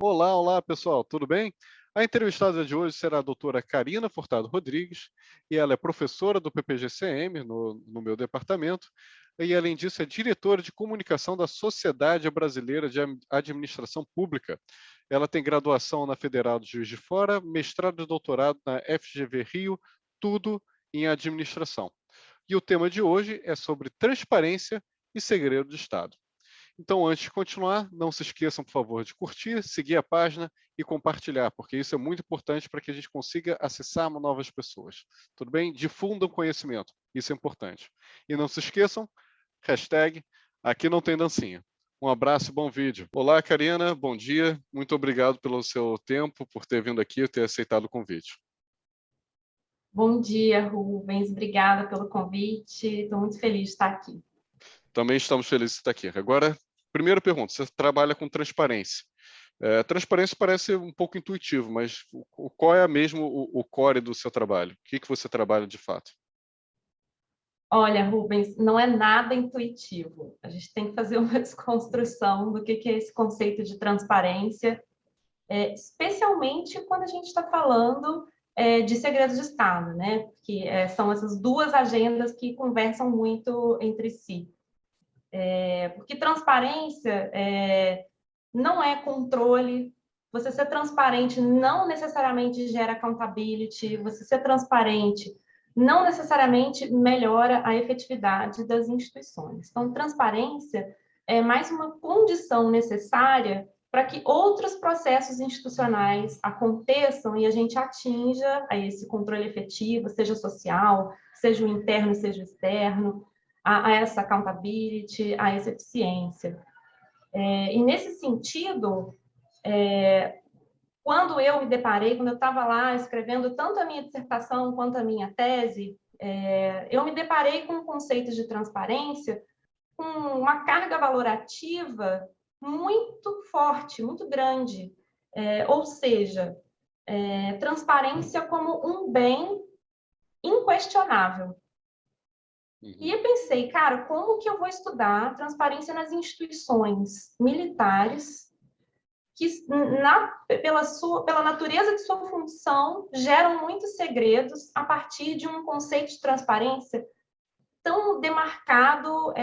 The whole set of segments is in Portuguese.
Olá, olá pessoal, tudo bem? A entrevistada de hoje será a doutora Karina Furtado Rodrigues, e ela é professora do PPGCM no meu departamento, e além disso é diretora de comunicação da Sociedade Brasileira de Administração Pública. Ela tem graduação na Federal de Juiz de Fora, mestrado e doutorado na FGV Rio, tudo em administração. E o tema de hoje é sobre transparência e segredo de Estado. Então, antes de continuar, não se esqueçam, por favor, de curtir, seguir a página e compartilhar, porque isso é muito importante para que a gente consiga acessar novas pessoas. Tudo bem? Difundam conhecimento, isso é importante. E não se esqueçam, hashtag aqui não tem dancinha. Um abraço e bom vídeo. Olá, Karina, bom dia. Muito obrigado pelo seu tempo, por ter vindo aqui e ter aceitado o convite. Bom dia, Rubens. Obrigada pelo convite. Estou muito feliz de estar aqui. Também estamos felizes de estar aqui. Agora, primeira pergunta, você trabalha com transparência. Transparência parece um pouco intuitivo, mas qual é mesmo o core do seu trabalho? O que você trabalha de fato? Olha, Rubens, não é nada intuitivo. A gente tem que fazer uma desconstrução do que é esse conceito de transparência, especialmente quando a gente está falando de segredos de Estado, né? Porque são essas duas agendas que conversam muito entre si. Porque transparência não é controle. Você ser transparente não necessariamente gera accountability. Você ser transparente não necessariamente melhora a efetividade das instituições. Então, transparência é mais uma condição necessária para que outros processos institucionais aconteçam e a gente atinja a esse controle efetivo, seja social, seja o interno, seja o externo, a essa accountability, a essa eficiência. E nesse sentido, quando eu me deparei, quando eu estava lá escrevendo tanto a minha dissertação quanto a minha tese, eu me deparei com um conceito de transparência com uma carga valorativa muito forte, muito grande. Ou seja, transparência como um bem inquestionável. E eu pensei, cara, como que eu vou estudar transparência nas instituições militares que, pela natureza de sua função, geram muitos segredos a partir de um conceito de transparência tão demarcado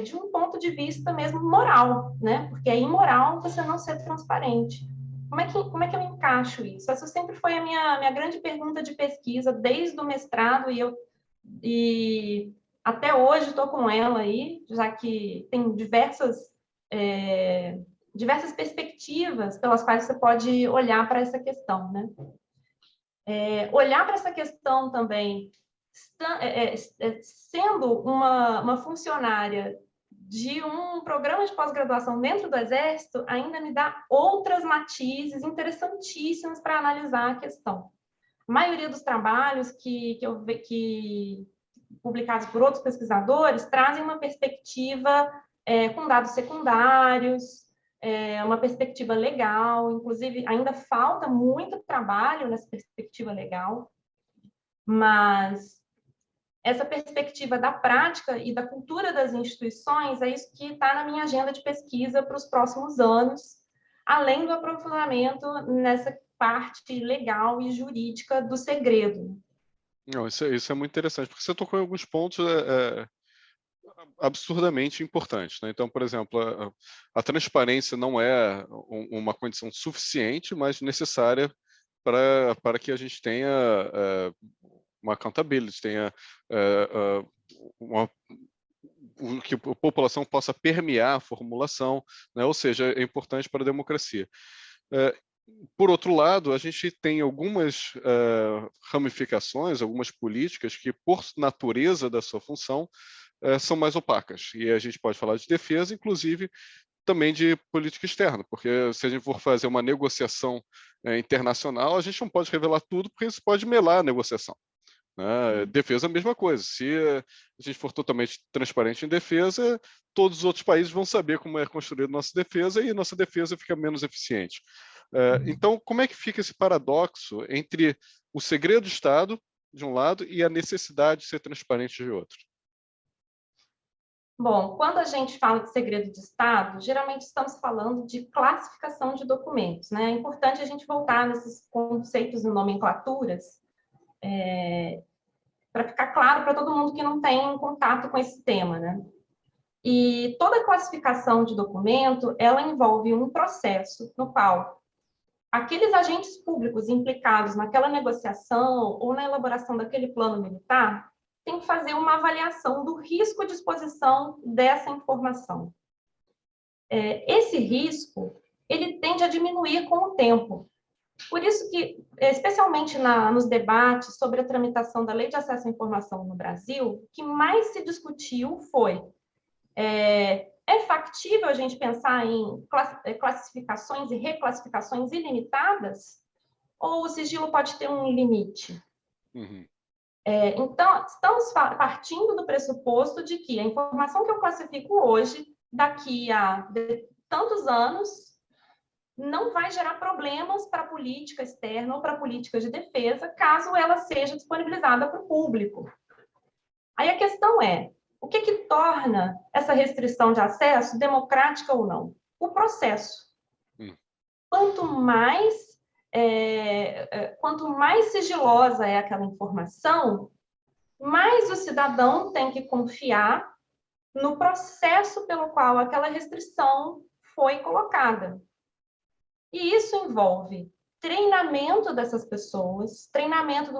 de um ponto de vista mesmo moral, né? Porque é imoral você não ser transparente. Como é que eu encaixo isso? Essa sempre foi a minha grande pergunta de pesquisa, desde o mestrado, e até hoje estou com ela aí, já que tem diversas perspectivas pelas quais você pode olhar para essa questão, né? Olhar para essa questão também, sendo uma funcionária de um programa de pós-graduação dentro do Exército, ainda me dá outras matizes interessantíssimos para analisar a questão. A maioria dos trabalhos que publicados por outros pesquisadores trazem uma perspectiva com dados secundários, uma perspectiva legal, inclusive ainda falta muito trabalho nessa perspectiva legal, mas essa perspectiva da prática e da cultura das instituições é isso que está na minha agenda de pesquisa para os próximos anos, além do aprofundamento nessa parte legal e jurídica do segredo. Não, isso é muito interessante, porque você tocou em alguns pontos absurdamente importantes, né? Então, por exemplo, a transparência não é uma condição suficiente, mas necessária para que a gente tenha uma accountability, tenha que a população possa permear a formulação, né? Ou seja, é importante para a democracia. Por outro lado, a gente tem algumas ramificações, algumas políticas que, por natureza da sua função, são mais opacas. E a gente pode falar de defesa, inclusive também de política externa, porque se a gente for fazer uma negociação internacional, a gente não pode revelar tudo, porque isso pode melar a negociação. Defesa é a mesma coisa. Se a gente for totalmente transparente em defesa, todos os outros países vão saber como é construída nossa defesa e nossa defesa fica menos eficiente. Então, como é que fica esse paradoxo entre o segredo do Estado, de um lado, e a necessidade de ser transparente de outro? Bom, quando a gente fala de segredo de Estado, geralmente estamos falando de classificação de documentos, né? É importante a gente voltar nesses conceitos e nomenclaturas, para ficar claro para todo mundo que não tem contato com esse tema, né? E toda classificação de documento, ela envolve um processo no qual aqueles agentes públicos implicados naquela negociação ou na elaboração daquele plano militar têm que fazer uma avaliação do risco de exposição dessa informação. Esse risco, ele tende a diminuir com o tempo. Por isso que, especialmente nos debates sobre a tramitação da Lei de Acesso à Informação no Brasil, o que mais se discutiu foi: é factível a gente pensar em classificações e reclassificações ilimitadas? Ou o sigilo pode ter um limite? Uhum. Então, estamos partindo do pressuposto de que a informação que eu classifico hoje, daqui a tantos anos, não vai gerar problemas para a política externa ou para a política de defesa, caso ela seja disponibilizada para o público. Aí a questão é: o que torna essa restrição de acesso democrática ou não? O processo. Quanto mais sigilosa é aquela informação, mais o cidadão tem que confiar no processo pelo qual aquela restrição foi colocada. E isso envolve treinamento dessas pessoas, treinamento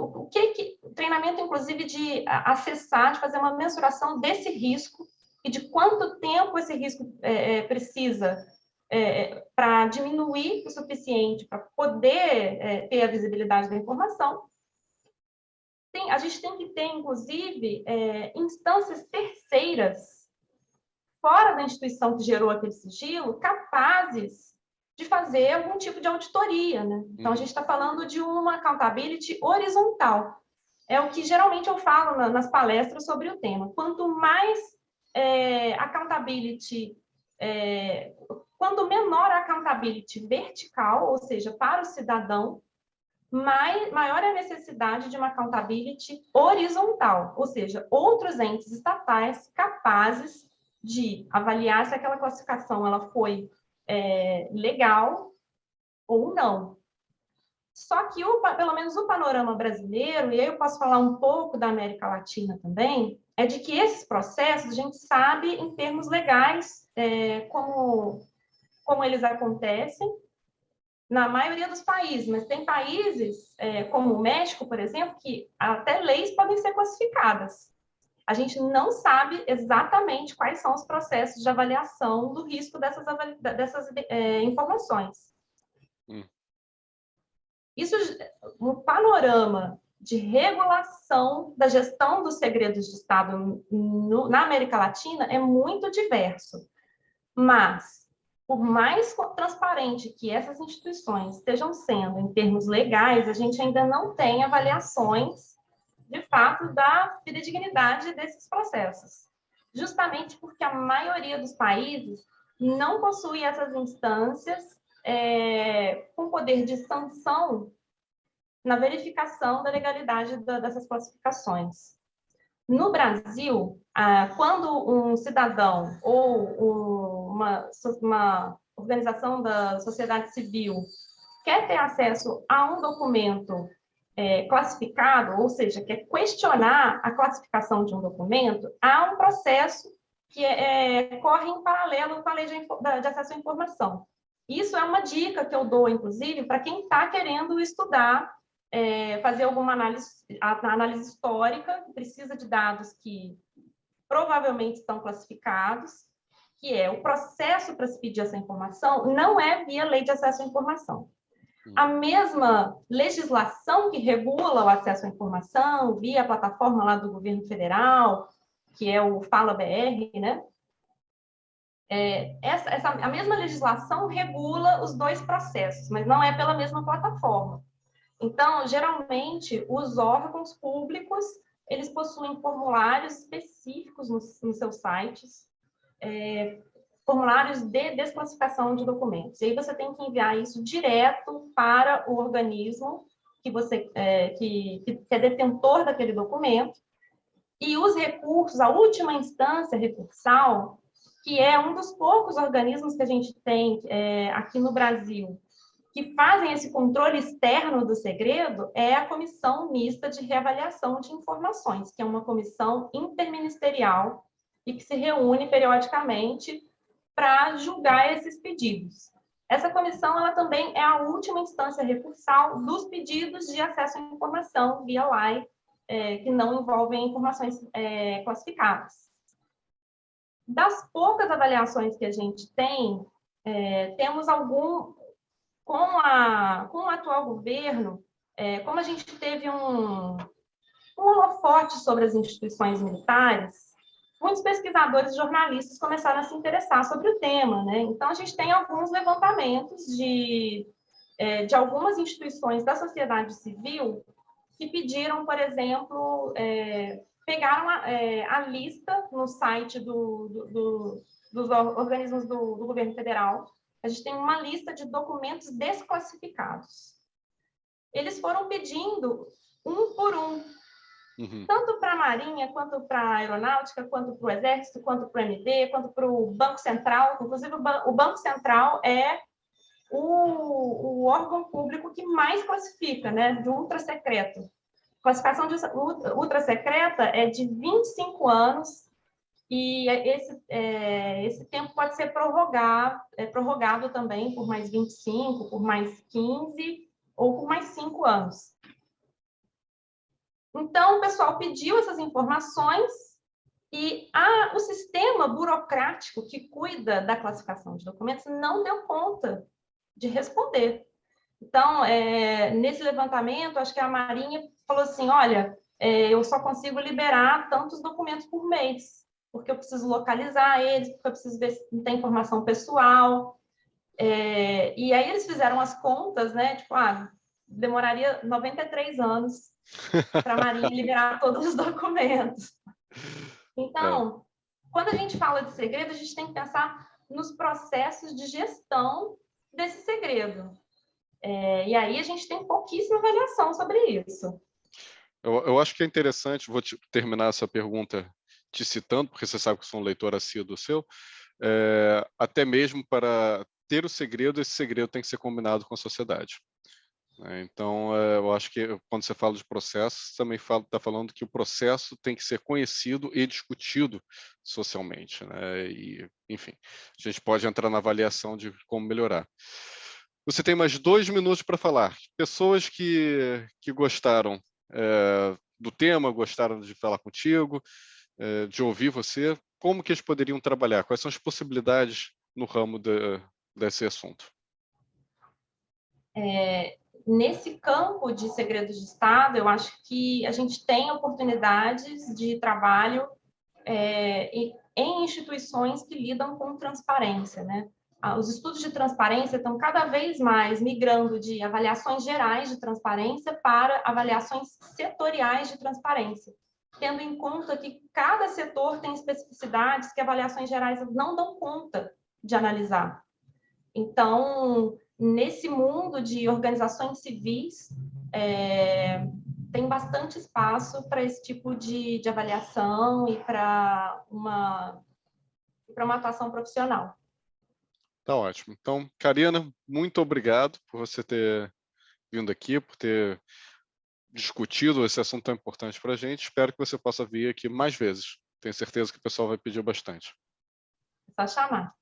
inclusive de acessar, de fazer uma mensuração desse risco e de quanto tempo esse risco precisa para diminuir o suficiente para poder ter a visibilidade da informação. A gente tem que ter, inclusive, instâncias terceiras, fora da instituição que gerou aquele sigilo, capazes de fazer algum tipo de auditoria, né? Então, a gente está falando de uma accountability horizontal. É o que geralmente eu falo nas palestras sobre o tema. Quanto mais accountability, quanto menor a accountability vertical, ou seja, para o cidadão, maior é a necessidade de uma accountability horizontal, ou seja, outros entes estatais capazes de avaliar se aquela classificação ela foi legal ou não. Só que, pelo menos o panorama brasileiro, e aí eu posso falar um pouco da América Latina também, é de que esses processos, a gente sabe, em termos legais, como eles acontecem na maioria dos países, mas tem países, como o México, por exemplo, que até leis podem ser classificadas. A gente não sabe exatamente quais são os processos de avaliação do risco dessas informações. Isso, no panorama de regulação da gestão dos segredos de Estado na América Latina, é muito diverso. Mas, por mais transparente que essas instituições estejam sendo em termos legais, a gente ainda não tem avaliações, de fato, da fidedignidade desses processos. Justamente porque a maioria dos países não possui essas instâncias com poder de sanção na verificação da legalidade dessas classificações. No Brasil, quando um cidadão ou uma organização da sociedade civil quer ter acesso a um documento classificado, ou seja, quer questionar a classificação de um documento, há um processo que corre em paralelo com a lei de acesso à informação. Isso é uma dica que eu dou, inclusive, para quem está querendo estudar, fazer alguma análise histórica, que precisa de dados que provavelmente estão classificados, que é o processo para se pedir essa informação, não é via lei de acesso à informação. A mesma legislação que regula o acesso à informação, via a plataforma lá do governo federal, que é o Fala BR, né? A mesma legislação regula os dois processos, mas não é pela mesma plataforma. Então, geralmente, os órgãos públicos, eles possuem formulários específicos nos seus sites, formulários de desclassificação de documentos. E aí você tem que enviar isso direto para o organismo que é detentor daquele documento, E os recursos, a última instância recursal, que é um dos poucos organismos que a gente tem aqui no Brasil, que fazem esse controle externo do segredo, é a Comissão Mista de Reavaliação de Informações, que é uma comissão interministerial e que se reúne periodicamente para julgar esses pedidos. Essa comissão ela também é a última instância recursal dos pedidos de acesso à informação via lei, que não envolvem informações classificadas. Das poucas avaliações que a gente tem, temos algum... Com o atual governo, como a gente teve um holofote sobre as instituições militares, muitos pesquisadores e jornalistas começaram a se interessar sobre o tema, né? Então, a gente tem alguns levantamentos de algumas instituições da sociedade civil que pediram, por exemplo, pegaram a lista no site dos organismos do governo federal. A gente tem uma lista de documentos desclassificados. Eles foram pedindo um por um, tanto para a Marinha, quanto para a Aeronáutica, quanto para o Exército, quanto para o MD, quanto para o Banco Central. Inclusive, o Banco Central é o órgão público que mais classifica, né, de ultra-secreto. Classificação de ultra-secreta é de 25 anos, e esse tempo pode ser prorrogado também por mais 25, por mais 15 ou por mais 5 anos. Então, o pessoal pediu essas informações e o sistema burocrático que cuida da classificação de documentos não deu conta de responder. Então, nesse levantamento, acho que a Marinha falou assim, olha, eu só consigo liberar tantos documentos por mês, porque eu preciso localizar eles, porque eu preciso ver se não tem informação pessoal. E aí eles fizeram as contas, né? Tipo, demoraria 93 anos para a Marinha liberar todos os documentos. Então, quando a gente fala de segredo, a gente tem que pensar nos processos de gestão desse segredo. E aí a gente tem pouquíssima avaliação sobre isso. Eu acho que é interessante, vou terminar essa pergunta te citando, porque você sabe que eu sou um leitor assíduo seu, até mesmo para ter o segredo, esse segredo tem que ser combinado com a sociedade. Então, eu acho que quando você fala de processo, também está falando que o processo tem que ser conhecido e discutido socialmente, né? E, enfim, a gente pode entrar na avaliação de como melhorar. Você tem mais 2 minutos para falar. Pessoas que gostaram do tema, gostaram de falar contigo, de ouvir você, como que eles poderiam trabalhar? Quais são as possibilidades no ramo desse assunto? Nesse campo de segredos de Estado, eu acho que a gente tem oportunidades de trabalho em instituições que lidam com transparência, né? Os estudos de transparência estão cada vez mais migrando de avaliações gerais de transparência para avaliações setoriais de transparência, tendo em conta que cada setor tem especificidades que avaliações gerais não dão conta de analisar. Então, nesse mundo de organizações civis, tem bastante espaço para esse tipo de avaliação e para uma atuação profissional. Tá ótimo. Então, Karina, muito obrigado por você ter vindo aqui, por ter discutido esse assunto tão importante para a gente. Espero que você possa vir aqui mais vezes. Tenho certeza que o pessoal vai pedir bastante. É só chamar.